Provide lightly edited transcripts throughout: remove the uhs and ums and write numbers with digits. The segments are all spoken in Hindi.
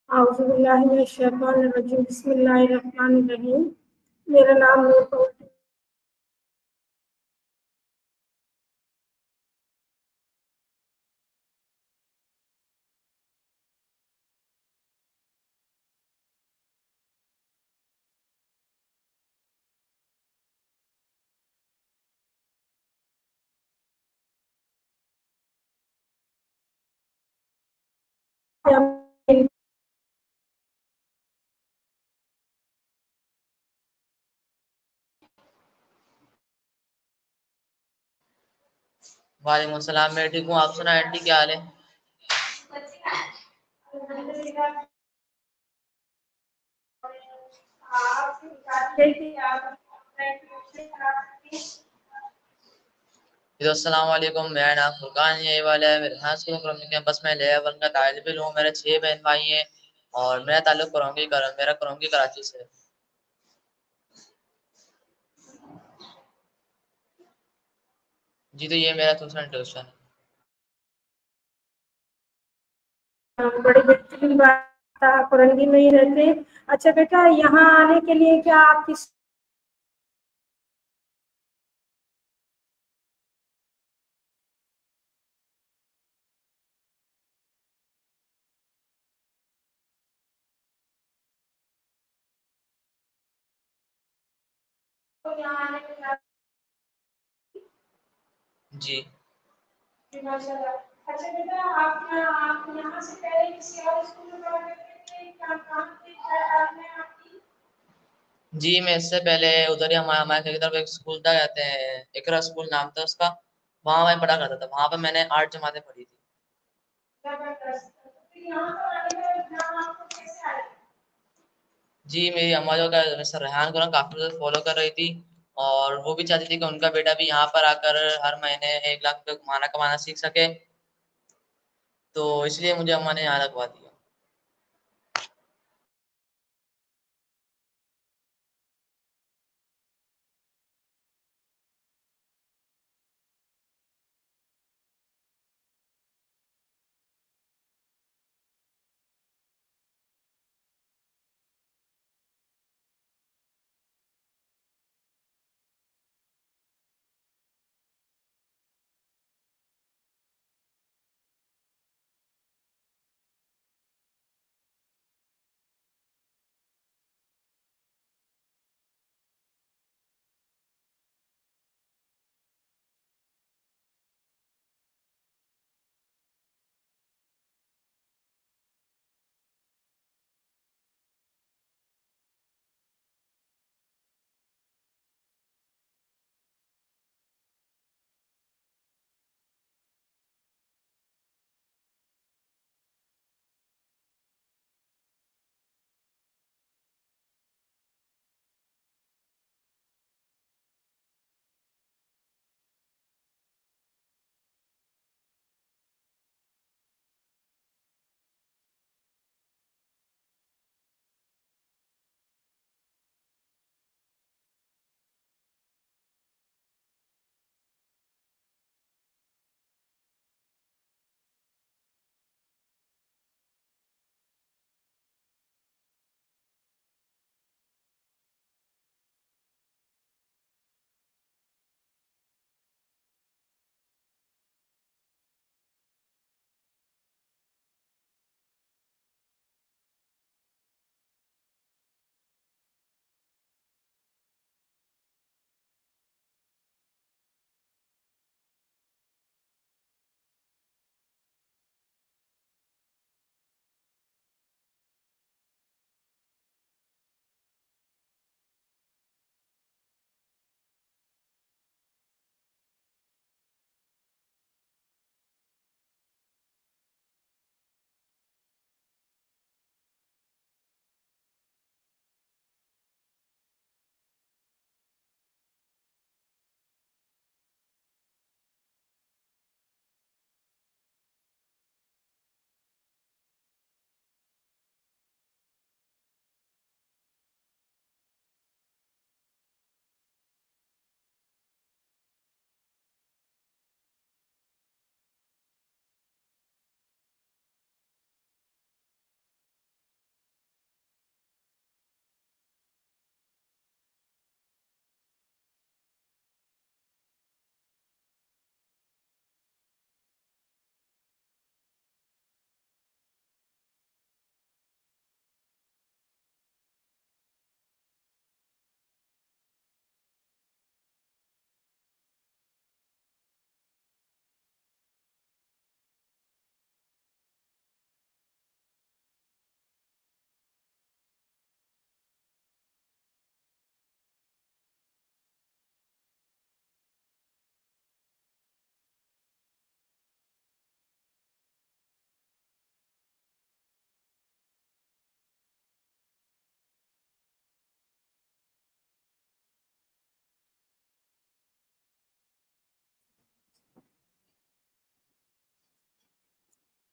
औज़ुबिल्लाहिमिनश्शैतानिर्रजीम बिस्मिल्लाहिर्रहमानिर्रहीम। मेरा नाम नूर कौर। वालेकुम अस्सलाम। मैं ठीक हूँ, आप सुनाएं आंटी क्या हाल है? जी अस्सलाम वालेकुम। मेरा नाम फुरकान ये वाला है। मेरे यहाँ स्कूल करम कैंपस में लेवल का तालिब इल्म हूँ। मेरे 6 बहन भाई हैं और मेरा ताल्लुक करौंगी कराची से है। जी तो ये मेरा दूसरा इंट्रोडक्शन है। बड़ी बेहतरीन बात, आप रंगी में ही रहते हैं। अच्छा बेटा, यहाँ आने के लिए क्या आप किस जी माशाल्लाह। अच्छा बेटा, आप यहाँ से पहले किसी और स्कूल में पढ़ा करते थे? क्या कहाँ थी आपने आपकी? जी मैं इससे पहले उधर ही हमारे हमारे घर की तरफ एक स्कूल था, कहते हैं इकरा स्कूल नाम था उसका। वहाँ मैं पढ़ा करता था। वहाँ पर मैंने 8 जमातें पढ़ी थी। जबरदस्त। तो यहाँ पर आने का इल्ज़ाम आपको कैसे आया? जी मेरी अम्मा जो का मिस्टर रेहान को ना काफ़ी ज़्यादा फॉलो कर रही थी और वो भी चाहती थी कि उनका बेटा भी यहाँ पर आकर हर महीने 1 लाख रुपए कमाना कमाना सीख सके। तो इसलिए मुझे अम्मा ने यहाँ लगवा दिया।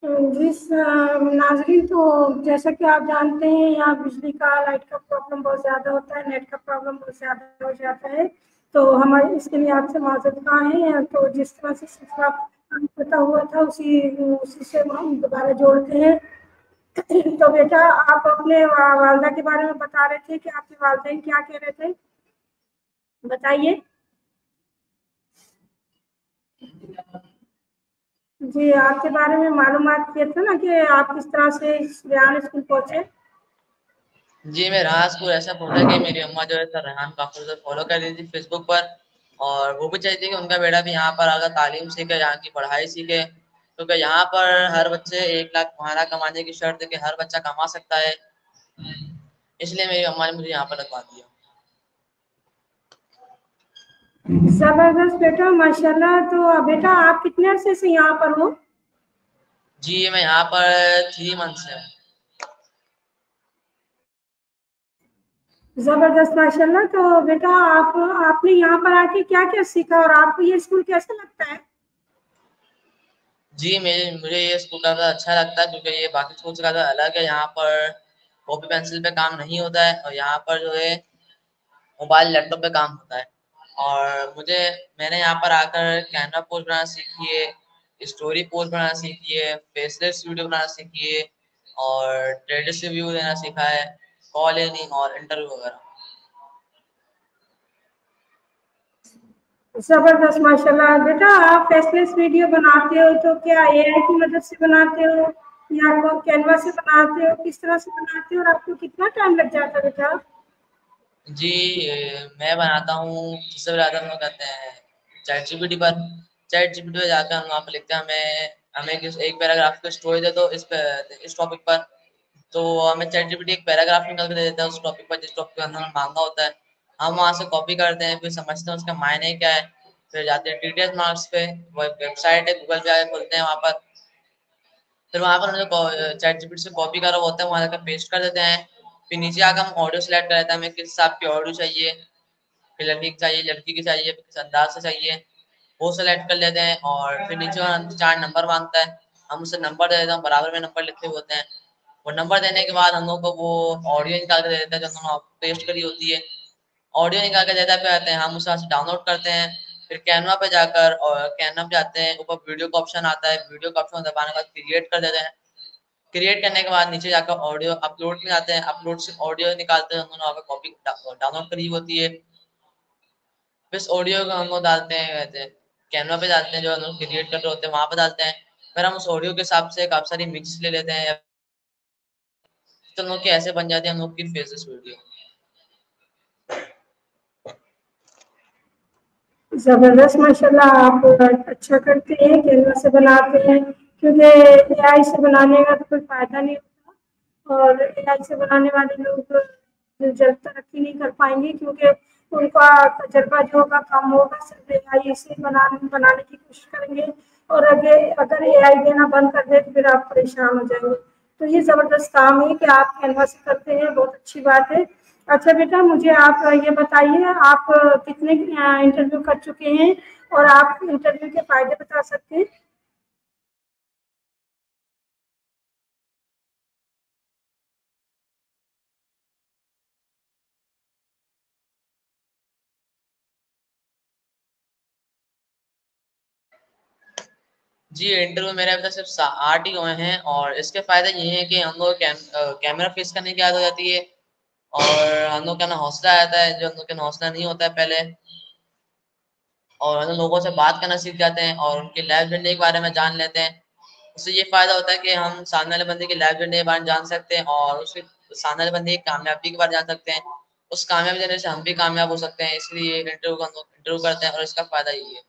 जी नाजरीन, तो जैसा कि आप जानते हैं, यहाँ बिजली का, लाइट का प्रॉब्लम बहुत ज़्यादा होता है, नेट का प्रॉब्लम बहुत ज़्यादा हो जाता है। तो हमारे इसके लिए आपसे माजरत खां हैं। तो जिस तरह से सिलसिला पता हुआ था, उसी उसी से हम दोबारा जोड़ते हैं। तो बेटा, आप अपने वालदा के बारे में बता रहे थे कि आपके वालदेन क्या कह रहे थे, बताइए। जी, आपके बारे में मालूमात किए थे ना कि आप किस तरह से रेहान स्कूल पहुंचे। जी, मैं राह स्कूल ऐसा पहुंचा कि मेरी अम्मा जो है सर रेहान काफी ज़्यादा फॉलो कर रही थी फेसबुक पर, और वो भी चाहती थी कि उनका बेटा भी यहाँ पर आकर तालीम सीखे, यहाँ की पढ़ाई सीखे, क्योंकि यहाँ पर हर बच्चे 1 लाख महीना कमाने की शर्त है कि हर बच्चा कमा सकता है। इसलिए मेरी अम्मा ने मुझे यहाँ पर रखवा दिया। जबरदस्त बेटा, माशाल्लाह। तो बेटा, आप कितने अरसे से यहाँ पर हो। जी, मैं यहाँ पर 3 मंथ से हूँ। जबरदस्त, माशाल्लाह। तो बेटा, आपने यहाँ पर आके क्या क्या सीखा और आपको ये स्कूल कैसा लगता है। जी, मुझे ये स्कूल काफ़ी अच्छा लगता है, क्योंकि ये बाकी स्कूल से ज़्यादा अलग है। यहाँ पर कॉपी पेंसिल पे काम नहीं होता है, और यहाँ पर जो है मोबाइल लैपटॉप पे काम होता है। और मैंने यहाँ पर आकर कैनवा पोस्ट बनाना सीखी है, स्टोरी पोस्ट बनाना सीखी है, फेसलेस वीडियो बनाना सीखी है, और ट्रेडिस रिव्यू देना सीखा है, कॉल इन और इंटरव्यू वगैरह। जबरदस्त, माशाल्लाह। बेटा, आप फेसलेस वीडियो बनाते हो तो क्या एआई की मदद से बनाते हो या कैनवा से बनाते हो, किस तरह से बनाते हो और आपको कितना टाइम लग जाता है बेटा। जी, मैं बनाता हूँ, सबसे ज़्यादा हम लोग कहते हैं चैट जीपीटी पे जाकर हम वहाँ पे लिखते हैं हमें एक पैराग्राफ की स्टोरी दे दो इस टॉपिक पर। तो हमें चैट जीपीटी एक पैराग्राफ निकाल के दे देता है उस टॉपिक पर, जिस टॉपिक के अंदर हमें मांगना होता है। हम वहाँ से कॉपी करते हैं, फिर समझते हैं उसका मायने क्या है, फिर जाते हैं डिटेल्स मार्क्स पे, वो वेबसाइट है, गूगल पे आके खोलते हैं वहाँ पर। फिर वहाँ पर उन्होंने चैट जीपीटी से कॉपी करा होता है, वहाँ जाकर पेस्ट कर देते हैं। फिर नीचे आकर हम ऑडियो सेलेक्ट कर लेते हैं, हमें किस हिसाब की ऑडियो चाहिए, फिर लड़की की चाहिए, लड़की की चाहिए, फिर किस अंदाज से चाहिए, वो सेलेक्ट कर लेते हैं। और फिर नीचे 4 नंबर मांगता है, हम उसे नंबर दे देते हैं, बराबर में नंबर लिखे हुए होते हैं। वो नंबर देने के बाद हम लोग को वो ऑडियो निकाल के दे देता है जो हमने पेस्ट करी होती है। ऑडियो निकाल के देता पे आते हैं, हम उसे डाउनलोड करते हैं। फिर कैनवा पे जाकर और कैनवा पे जाते हैं, ऊपर वीडियो का ऑप्शन आता है, वीडियो का ऑप्शन दबाने के बाद क्रिएट कर देते हैं। क्रिएट करने के बाद नीचे जाकर ऑडियो अपलोड में जाते हैं, अपलोड से ऑडियो निकालते हैं, उन्होंने वहाँ पे कॉपी डाउनलोड करी होती है। फिर इस ऑडियो को हम लोग डालते हैं, कहते हैं कैनवा पे डालते हैं, जो हम लोग क्रिएट कर रहे होते हैं वहाँ पे डालते हैं। फिर हम उस ऑडियो के हिसाब से काफी सारी मिक्स ले लेते हैं, तो हम लोग की ऐसे बन जाती है हम लोग की फेसेस वीडियो। जबरदस्त, माशाल्लाह। आप अच्छा करते हैं, कैनवा से बनाते हैं, क्योंकि एआई से बनाने का तो कोई फायदा नहीं होता। और एआई से बनाने वाले लोग जल्द तरक्की नहीं कर पाएंगे, क्योंकि उनका तजर्बा जो होगा कम होगा। सिर्फ एआई से बनाने की कोशिश करेंगे, और अगर एआई देना बंद कर दे तो फिर आप परेशान हो जाएंगे। तो ये जबरदस्त काम है कि आप कैनवा से करते हैं, बहुत अच्छी बात है। अच्छा बेटा, मुझे आप ये बताइए, आप कितने इंटरव्यू कर चुके हैं और आप इंटरव्यू के फायदे बता सकते हैं। जी, इंटरव्यू मेरे अभी तक सिर्फ 8 ही हुए हैं, और इसके फायदे ये हैं कि हम लोग कैमरा फेस करने की आदत हो जाती है, और हम लोग का ना हौसला आता है जो हम लोग का हौसला नहीं होता है पहले। और हम लोगों से बात करना सीख जाते हैं और उनकी लाइफ जर्नी के बारे में जान लेते हैं। उससे ये फायदा होता है कि हम सामने वाले बंदे की लाइफ जर्नी के बारे में जान सकते हैं, और उसके सामने वाले बंदे की कामयाबी के बारे में जान सकते हैं। उस कामयाबी जर्नी से हम भी कामयाब हो सकते हैं, इसलिए इंटरव्यू का हम लोग इंटरव्यू करते हैं, और इसका फायदा यही है।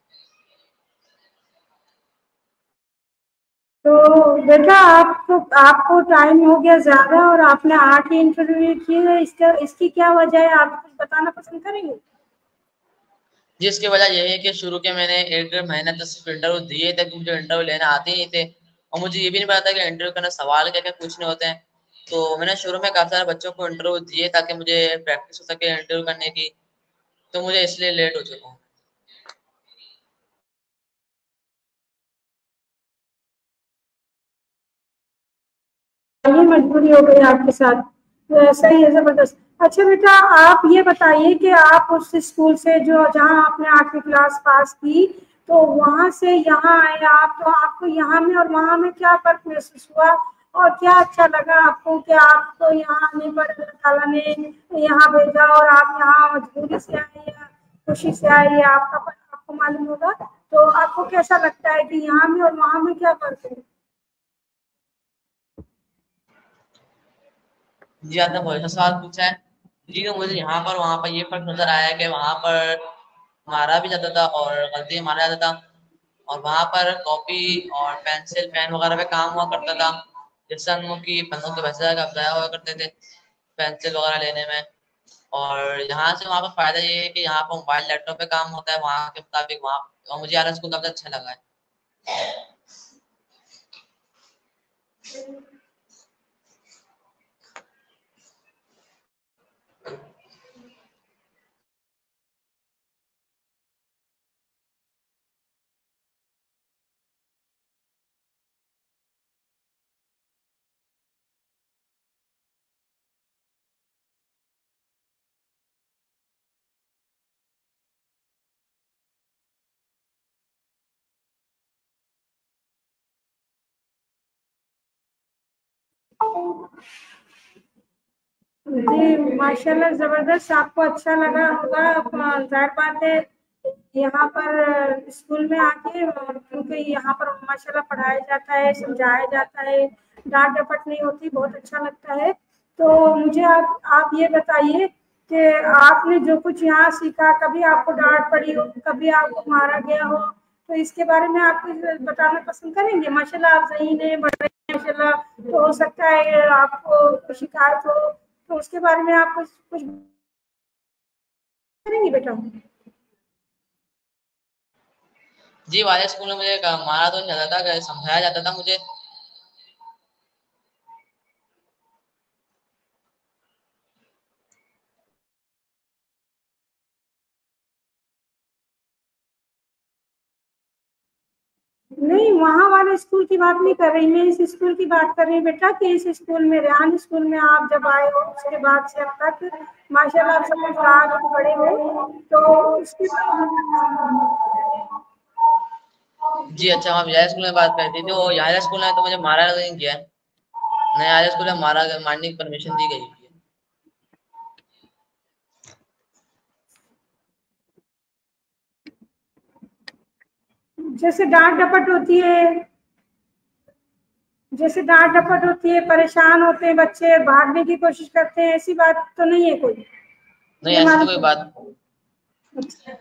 तो बेटा, आपको टाइम हो गया ज्यादा और आपने 8 ही इंटरव्यू किए हैं, इसकी क्या वजह है, आप कुछ बताना पसंद करेंगे। जिसकी वजह यह है कि शुरू के मैंने 1 डेढ़ महीने तक सिर्फ इंटरव्यू दिए थे, मुझे इंटरव्यू लेने आते नहीं थे, और मुझे ये भी नहीं पता था कि इंटरव्यू करना सवाल क्या क्या पूछने होते हैं। तो मैंने शुरू में काफी सारे बच्चों को इंटरव्यू दिए ताकि मुझे प्रैक्टिस हो सके इंटरव्यू करने की। तो मुझे इसलिए लेट हो चुका हूँ। ये मजबूरी हो गई आपके साथ। सही है, जबरदस्त। अच्छा बेटा, आप ये बताइए कि आप उस स्कूल से जो जहाँ आपने 8वीं क्लास पास की, तो वहाँ से यहाँ आए आप, तो आपको यहाँ में और वहाँ में क्या फर्क महसूस हुआ, और क्या अच्छा लगा आपको कि आपको यहाँ आने पर अल्लाह ताला ने यहाँ भेजा, और आप यहाँ मजबूरी से आए या खुशी से आए, ये आपको मालूम होगा। तो आपको कैसा लगता है कि यहाँ में और वहाँ में क्या फर्क है? जी, आपने बहुत अच्छा सवाल पूछा है। जी, तो मुझे यहाँ पर वहाँ पर ये फ़र्क नज़र आया है कि वहाँ पर मारा भी जाता था और गलती मारा जाता था, और वहाँ पर कॉपी और पेंसिल, पेन वगैरह पे काम हुआ करता था, जिससे हम लोग की पेनों के पैसे ज़ाया हुआ करते थे पेंसिल वगैरह लेने में। और यहाँ से वहाँ पर फ़ायदा ये है कि यहाँ पर मोबाइल, लैपटॉप पे काम होता है वहाँ के मुताबिक वहाँ, और मुझे आला स्कूल काफ़ी अच्छा लगा है। जी, माशाल्लाह ज़बरदस्त। आपको अच्छा लगा होगा, ज़ाहिर बात है यहाँ पर स्कूल में आके, क्योंकि यहाँ पर माशाल्लाह पढ़ाया जाता है, समझाया जाता है, डाँट डपट नहीं होती, बहुत अच्छा लगता है। तो मुझे आप ये बताइए कि आपने जो कुछ यहाँ सीखा, कभी आपको डाँट पड़ी हो, कभी आपको मारा गया हो, तो इसके बारे में आप कुछ बताना पसंद करेंगे? माशाल्लाह आप ज़हीन हैं, बड़े हैं माशाल्लाह, तो हो सकता है आपको शिकायत हो, तो उसके बारे में आप कुछ करेंगी बेटा? जी, वाले स्कूल में मुझे मारा तो नहीं जाता था, समझाया जाता था मुझे। नहीं, वहाँ वाले स्कूल की बात नहीं कर रही मैं, इस स्कूल की बात कर रही हूँ बेटा, कि इस स्कूल में, रेहान स्कूल में आप जब आए हो उसके बाद से अब तक माशाल्लाह आप समझदार हो, बड़े हो, तो उसके जी, अच्छा, हम यार स्कूल में बात कर रही थी, तो यार स्कूल में तो मुझे मारा नहीं गया है। नया यार स्कूल में मारने की परमिशन दी गई हुई है। जैसे डांट डपट होती है, जैसे डांट डपट होती है, परेशान होते हैं बच्चे, भागने की कोशिश करते हैं, ऐसी बात तो नहीं है कोई? नहीं, ये ऐसी तो मालूम कोई पड़ा। बात अच्छा।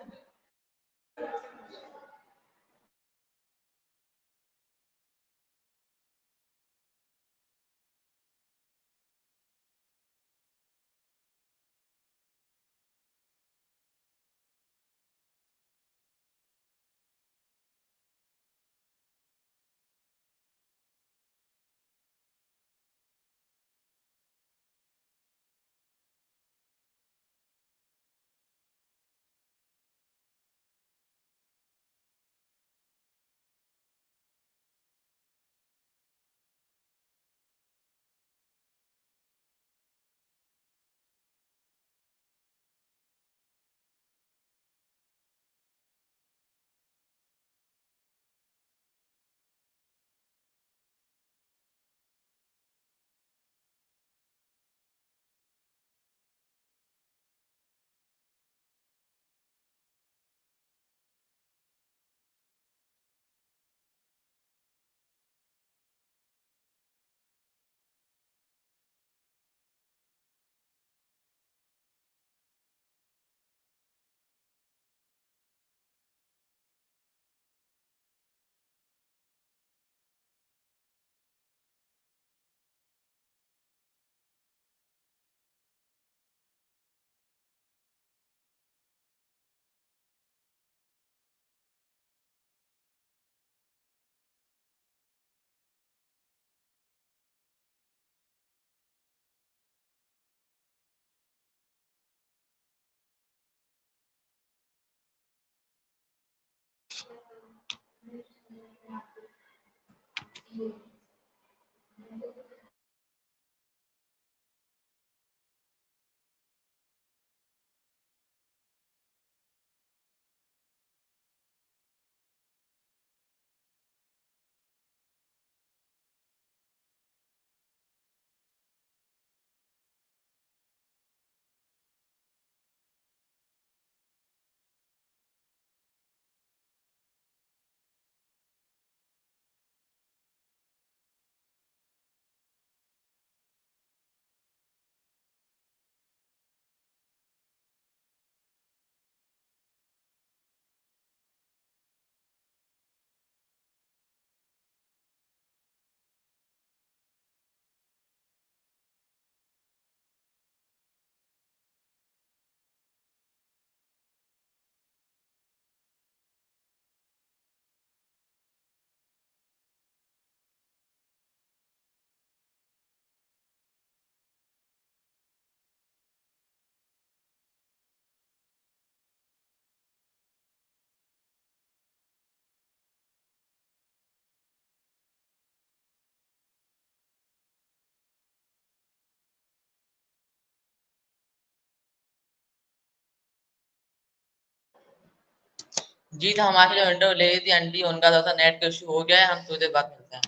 जी तो हमारे जो इंटरव्यू ले रही थी आंटी, उनका थोड़ा सा नेट का इशू हो गया है, हम थोड़ी देर बाद मिलते हैं।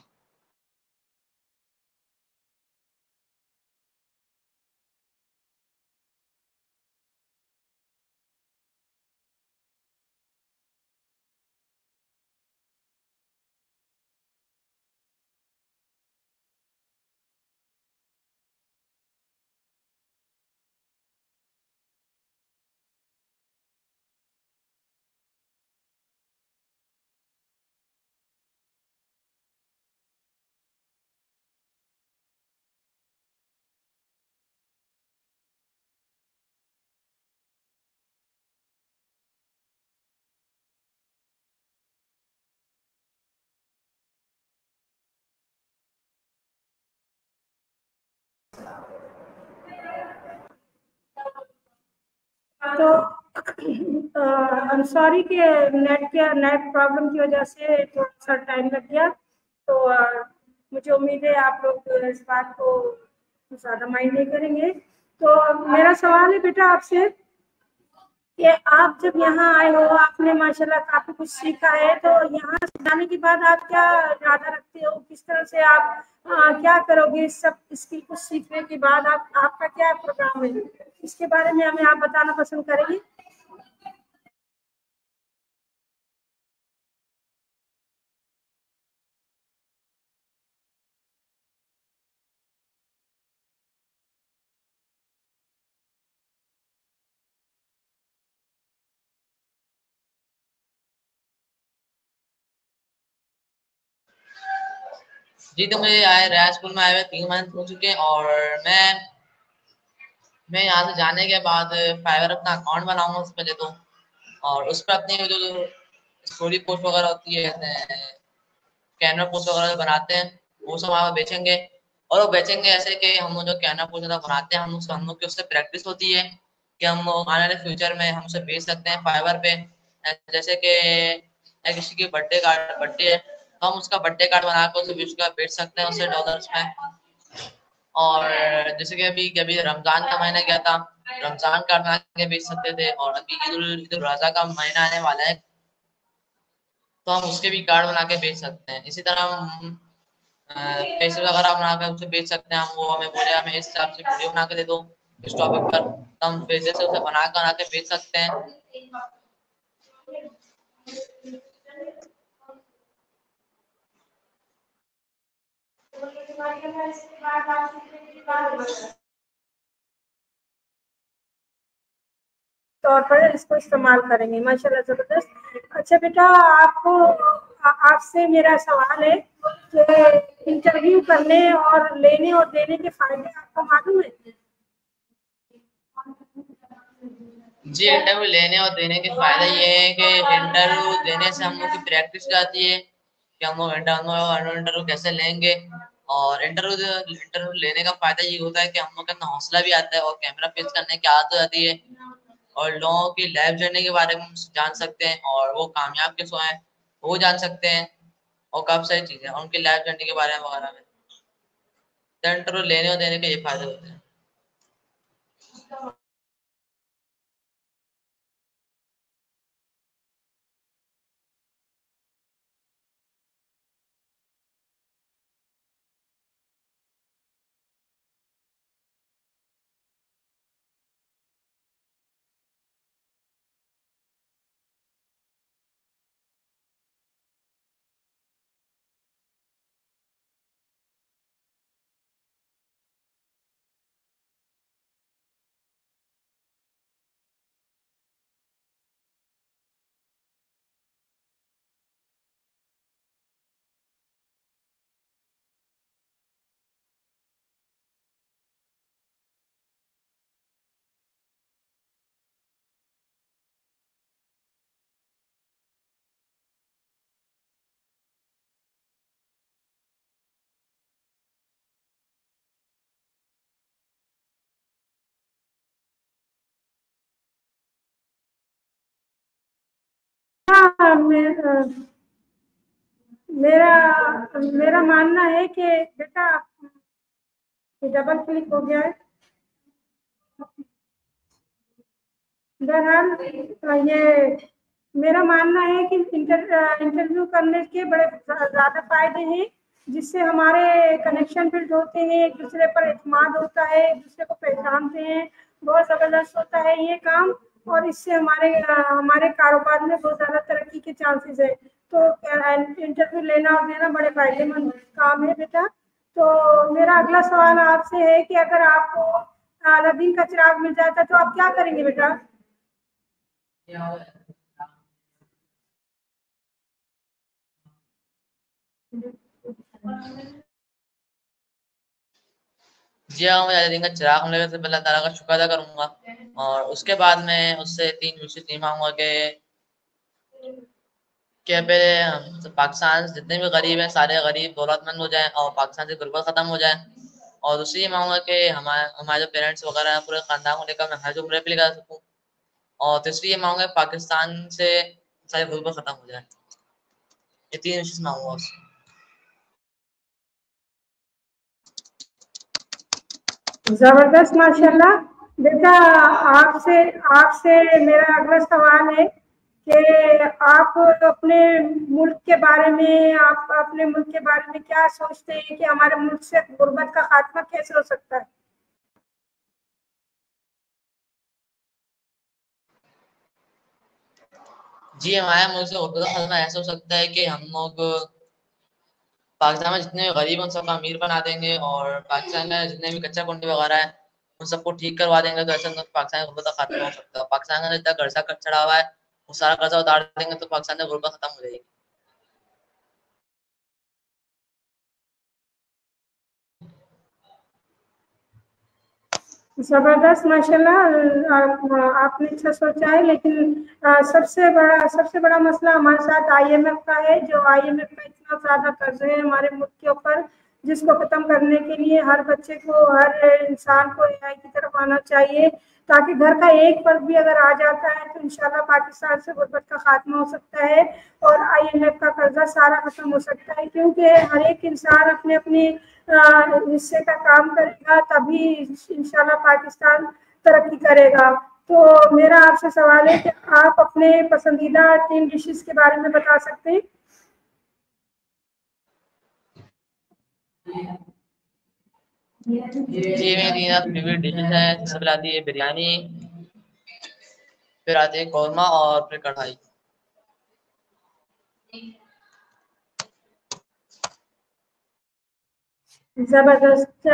तो सॉरी कि नेट प्रॉब्लम की वजह से थोड़ा सा टाइम लग गया। तो मुझे उम्मीद है आप लोग इस बात को ज़्यादा माइंड नहीं करेंगे। तो मेरा सवाल है बेटा आपसे कि आप जब यहाँ आए हो, आपने माशाल्लाह काफ़ी कुछ सीखा है, तो यहाँ से जाने के बाद आप क्या इरादा रखते हो? किस तरह से आप क्या करोगे इस सब स्किल को सीखने के बाद? आपका क्या प्रोग्राम है? इसके बारे में हमें आप बताना पसंद करेंगे? जी तो मुझे आए रहा स्कूल में आए हुए 3 महीने हो चुके हैं, और मैं यहाँ से जाने के बाद फाइवर अपना अकाउंट बनाऊंगा उस पहले तो, और उस पर अपनी जो स्टोरी पोस्ट वगैरह होती है, कैनवा पोस्ट वगैरह बनाते हैं, वो सब वहाँ बेचेंगे। और वो बेचेंगे ऐसे कि हम लोग जो कैनवा पोस्ट वगैरह बनाते हैं, हम लोग की उससे प्रैक्टिस होती है कि हम आने वाले फ्यूचर में हम उसे बेच सकते हैं फाइवर पे। जैसे कि किसी की बर्थडे है, तो हम उसका बर्थडे कार्ड बनाकर उसे बेच सकते हैं उसे डॉलर्स में। और जैसे कि अभी कभी रमजान का महीना गया था, रमजान कार्ड बना के बेच सकते थे, और अभी ईद उल अज़हा का महीना आने वाला है, तो हम उसके भी कार्ड बना के बेच सकते हैं। इसी तरह हम पैसे वगैरह बना कर उसे बेच सकते हैं। हम वो हमें बोले हमें इस हिसाब से वीडियो बना के दे दो इस टॉपिक पर, तो हम पैसे से उसे बना के बेच सकते हैं। तौर पर इसको इस्तेमाल करेंगे। माशाल्लाह ज़बरदस्त। अच्छा बेटा, आपको आपसे मेरा सवाल है कि इंटरव्यू करने और लेने और देने के फायदे आपको मालूम है? जी इंटरव्यू लेने और देने के फायदे ये है कि इंटरव्यू देने से हम लोग की प्रैक्टिस जाती है कि हम लोग इंटरव्यू कैसे लेंगे। और इंटरव्यू लेने का फायदा ये होता है कि हम लोग का अंदर हौसला भी आता है और कैमरा फेस करने की आदत हो जाती है, और लोगों की लाइफ जर्नी के बारे में हम जान सकते हैं, और वो कामयाब कैसे हुए हैं वो जान सकते हैं, और काफी सारी चीजें और उनकी लाइफ जर्नी के बारे में वगैरह में। तो इंटरव्यू लेने और देने के ये फायदे होते हैं। हाँ, मेरा मेरा मानना है कि बेटा ये डबल क्लिक हो गया है। बहरहाल ये मेरा मानना है कि इंटरव्यू करने के बड़े ज़्यादा फायदे हैं, जिससे हमारे कनेक्शन बिल्ड होते हैं, एक दूसरे पर एतमाद होता है, एक दूसरे को पहचानते हैं। बहुत ज़बरदस्त होता है ये काम, और इससे हमारे कारोबार में बहुत ज़्यादा तरक्की के चांसेस है। तो इंटरव्यू लेना और देना बड़े फायदेमंद काम है बेटा। तो मेरा अगला सवाल आपसे है कि अगर आपको अलादीन का चिराग मिल जाता तो आप क्या करेंगे बेटा? जी हाँ, मुझे अलादीन का चिराग मिलेगा तो अल्लाह ताला का शुक्र अदा करूंगा, और उसके बाद मैं उससे 3 विशेष नहीं मांगूंगा कि पहले हम पाकिस्तान से जितने भी गरीब हैं सारे गरीब दौलतमंद हो जाएं और पाकिस्तान से गुर्बत खत्म हो जाए। और दूसरी ये मांगूंगा कि हमारे हमारे जो पेरेंट्स वगैरह हैं पूरे खानदान को लेकर मैं हज उम्रे पे लेकर सकूँ। और तीसरी ये मांगूंगा पाकिस्तान से सारी गुर्बत खत्म हो जाए। ये 3 विशेष मांगूंगा उससे। जबरदस्त माशाल्लाह। बेटा, आपसे आपसे मेरा अगला सवाल है कि आप अपने मुल्क के बारे में आप अपने मुल्क के बारे में क्या सोचते हैं कि हमारे मुल्क से गुर्बत का खात्मा कैसे हो सकता है? जी, हमारे मुल्क से गुर्बत का खात्मा ऐसा हो सकता है कि हम लोग पाकिस्तान में जितने गरीब हैं उन सबको अमीर बना देंगे, और पाकिस्तान में जितने भी कच्चा कुंडी वगैरह है उन सबको ठीक करवा देंगे, तो ऐसे में पाकिस्तान में गुर्बत का खात्मा हो सकता है। पाकिस्तान का जितना कर्जा चढ़ा हुआ है वो सारा कर्जा उतार देंगे तो पाकिस्तान में गुर्बत खत्म हो जाएगी। जबरदस्त माशाल्लाह। आपने अच्छा सोचा है, लेकिन सबसे बड़ा मसला हमारे साथ आईएमएफ का है। जो आईएमएफ का इतना ज्यादा कर्ज है हमारे मुल्क के ऊपर, जिसको खत्म करने के लिए हर बच्चे को, हर इंसान को एआई की तरफ आना चाहिए, ताकि घर का एक फर्द भी अगर आ जाता है तो इंशाल्लाह पाकिस्तान से गुर्बत का खात्मा हो सकता है और आईएमएफ का कर्जा सारा खत्म हो सकता है। क्योंकि हर एक इंसान अपने अपने हिस्से का काम करेगा, तभी इंशाल्लाह पाकिस्तान तरक्की करेगा। तो मेरा आपसे सवाल है कि आप अपने पसंदीदा 3 डिशेस के बारे में बता सकते हैं? जी, मेरी 3 फेवरेट डिशेज हैं। सबसे पहले आती है बिरयानी, फिर आती है कौरमा और फिर कढ़ाई। जबरदस्त।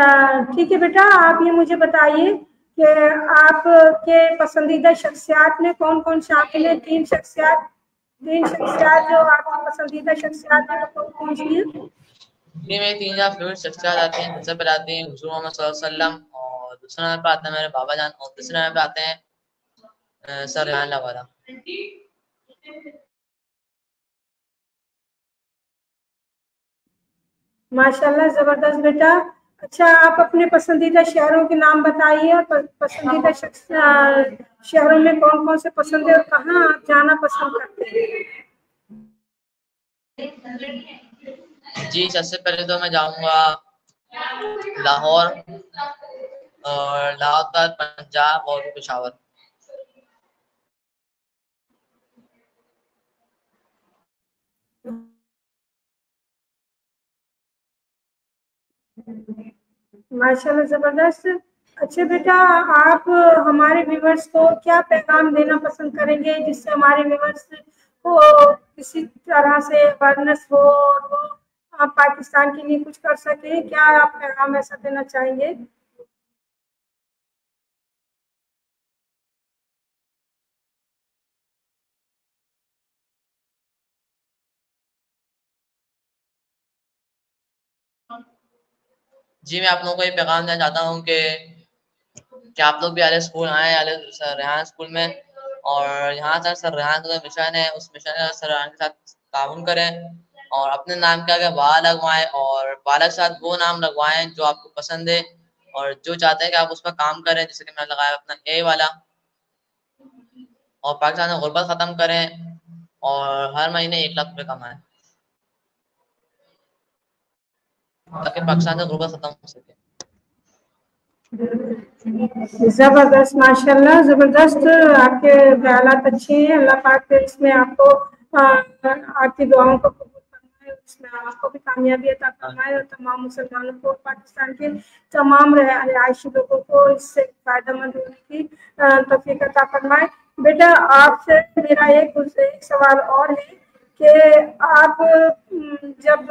ठीक है बेटा, आप ये मुझे बताइए कि आपके पसंदीदा शख्सियात में कौन कौन शामिल है? 3 शख्सियात जो आपकी पसंदीदा शख्सियात है वो कौन कौन सी है? जी, मेरी 3 फेवरेट शख्सियत आती हैं। सबसे पहले आती हैं हुज़ूर मोहम्मद सल्लल्लाहु अलैहि वसल्लम, और दूसरे नंबर पे आते हैं मेरे बाबा जान, और तीसरे नंबर पे आते हैं सर रेहान लवाला। माशाल्लाह, जबरदस्त बेटा। अच्छा, आप अपने पसंदीदा शहरों के नाम बताइए, और पसंदीदा शहरों में कौन कौन से पसंद है और कहाँ आप जाना पसंद करते हैं? जी, सबसे पहले तो मैं जाऊँगा लाहौर, और इलाहाबाद, पंजाब और पेशावर। माशाल्लाह, जबरदस्त। अच्छा बेटा, आप हमारे व्यूवर्स को क्या पैगाम देना पसंद करेंगे, जिससे हमारे व्यूवर्स को किसी तरह से अवेयरनेस हो और वो पाकिस्तान के लिए कुछ कर सके? क्या आप पैगाम ऐसा देना चाहेंगे? जी, मैं आप लोगों को ये पैगाम देना चाहता हूँ कि आप लोग भी आले स्कूल आएँ, आले सर रेहान स्कूल में, और यहाँ का सर रेहान का जो मिशन है उस मिशन में सर रेहान के साथ ताउन करें, और अपने नाम के आगे वाह लगवाएँ, और वाह के साथ वो नाम लगवाएँ जो आपको पसंद है और जो चाहते हैं कि आप उस पर काम करें। जैसे कि मैंने लगाया अपना ए वाला, और पाकिस्तान में गुर्बत खत्म करें और हर महीने 1 लाख रुपए कमाएं, ताकि पाकिस्तान से गुर्बत खत्म हो सके। जबरदस्त, माशाल्लाह जबरदस्त। आपके ख्यालात अच्छे हैं। अल्लाह पाक इसमें आपको आपकी दुआओं को कबूल फरमाए, उसमें आपको भी कामयाबी अता फरमाए और तमाम मुसलमानों को, पाकिस्तान के तमाम रिहायशी लोगों को इससे फायदेमंद होने की तौफीक अता फरमाए। बेटा आपसे मेरा एक सवाल और है कि आप जब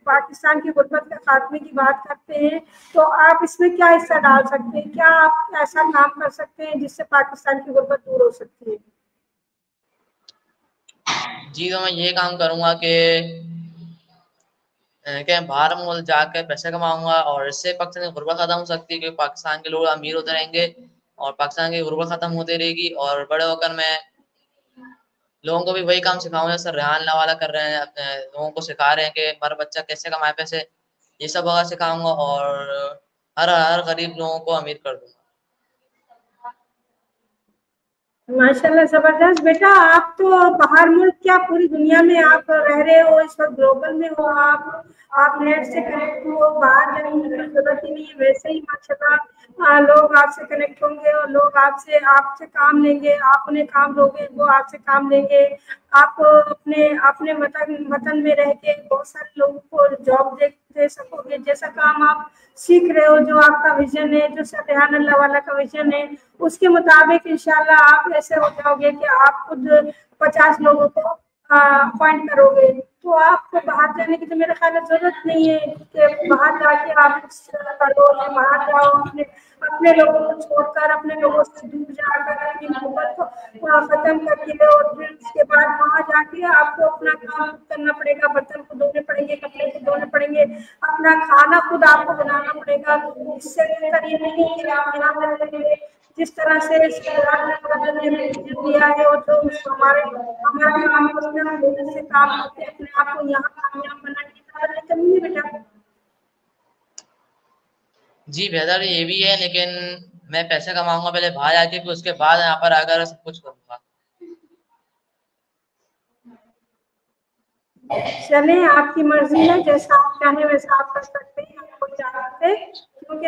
पाकिस्तान की गुर्बत के खात्मे की बात करते हैं तो आप इसमें क्या हिस्सा डाल सकते हैं? क्या आप ऐसा काम कर सकते हैं जिससे पाकिस्तान की गुर्बत दूर हो सकती है? जी, तो मैं ये काम करूँगा कि बाहर मुल्क जाकर पैसे कमाऊँगा और इससे पाकिस्तान की गुर्बत ख़त्म हो सकती है, क्योंकि पाकिस्तान के लोग अमीर होते रहेंगे और पाकिस्तान की गुर्बत ख़त्म होती रहेगी। और बड़े होकर मैं लोगों को भी वही काम सिखाऊंगा जैसे रेहान वाला कर रहे हैं, अपने लोगों को सिखा रहे हैं कि हमारा बच्चा कैसे कमाए पैसे। ये सब वगैरह सिखाऊंगा और हर हर गरीब लोगों को अमीर कर दूंगा। माशाल्लाह जबरदस्त। बेटा आप तो बाहर मुल्क क्या पूरी दुनिया में आप रह रहे हो, इस वक्त ग्लोबल में हो आप नेट से कनेक्ट हो, बाहर जाने की जरूरत ही नहीं है। वैसे ही माशाल्लाह लोग आपसे कनेक्ट होंगे और लोग आपसे आपसे काम लेंगे, आप उन्हें काम दोगे वो आपसे काम लेंगे। आप अपने अपने वतन वतन में रह के बहुत सारे लोगों को जॉब दे सकोगे। जैसा काम आप सीख रहे हो, जो आपका विजन है, जो सफियान अल्लाह वाला का विजन है, उसके मुताबिक इंशाल्लाह आप ऐसे हो जाओगे कि आप खुद 50 लोगों को अपॉइंट करोगे। तो आपको बाहर जाने की तो मेरे ख्याल में जरूरत नहीं है कि बाहर जाके आप कुछ करो या बाहर जाओ अपने अपने लोगों को छोड़कर, अपने लोगों से दूर जाकर अपनी मोहब्बत को खत्म करके और फिर उसके बाद वहां जाके आपको अपना काम खुद करना पड़ेगा, बर्तन को धोने पड़ेंगे, कपड़े को धोने पड़ेंगे, अपना खाना खुद आपको बनाना पड़ेगा। तो इससे बेहतर ये नहीं कि आप यहाँ पर रहेंगे। जिस तरह से ने विजन दिया है और जो हमारे हमारा काम है उसमें हम मेहनत से काम करके अपने आप को यहाँ कामयाब बनाने की कमी है बेटा। जी, बेहतर ये भी है, लेकिन मैं पैसे कमाऊंगा पहले बाहर जाके, फिर उसके बाद यहाँ पर आकर सब कुछ करूंगा। चले आपकी मर्जी है, जैसा आप चाहें वैसा आप कर सकते हैं, आपको चाहते क्योंकि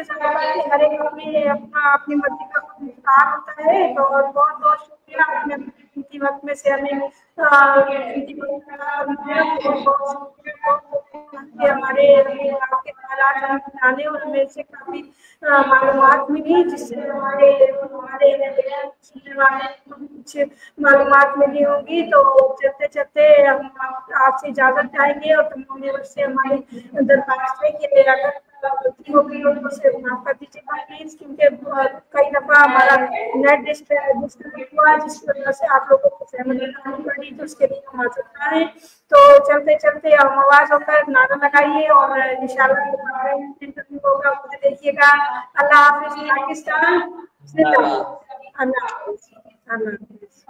हर एक अपनी अपना अपनी मर्जी का खुद मुख्तार होता है। तो और बहुत बहुत शुक्रिया, आपने अपने कीमती वक्त में से हमें कीमती वक्त अता फरमाया। बहुत बहुत शुक्रिया, कि हमारे हमें आपके ख्यालात हमें बताने और हमें इससे काफी मालूमात मिली, जिससे हमारे हमारे सुनने वाले को भी कुछ मालूमात मिली होंगी। तो चलते चलते हम आपसे इजाजत चाहेंगे और तमाम व्यूअर से हमारी दरख्वास्त है कि अगर गलती हो गई हो तो उसे माफ कर दीजिएगा प्लीज, क्योंकि कई दफा हमारा नेट डिस्कनेक्ट हुआ जिस वजह से आप लोगों को सहमत करनी पड़ी, तो उसके लिए हम माजूर हैं। तो चलते चलते हम आवाज होकर नारा लगाइए और इंशाल्लाह दोबारा इंटरव्यू होगा, मुझे देखिएगा। अल्लाह हाफिज पाकिस्तान जिंदाबाद। अल्लाह हाफिज। अल्लाह हाफिज।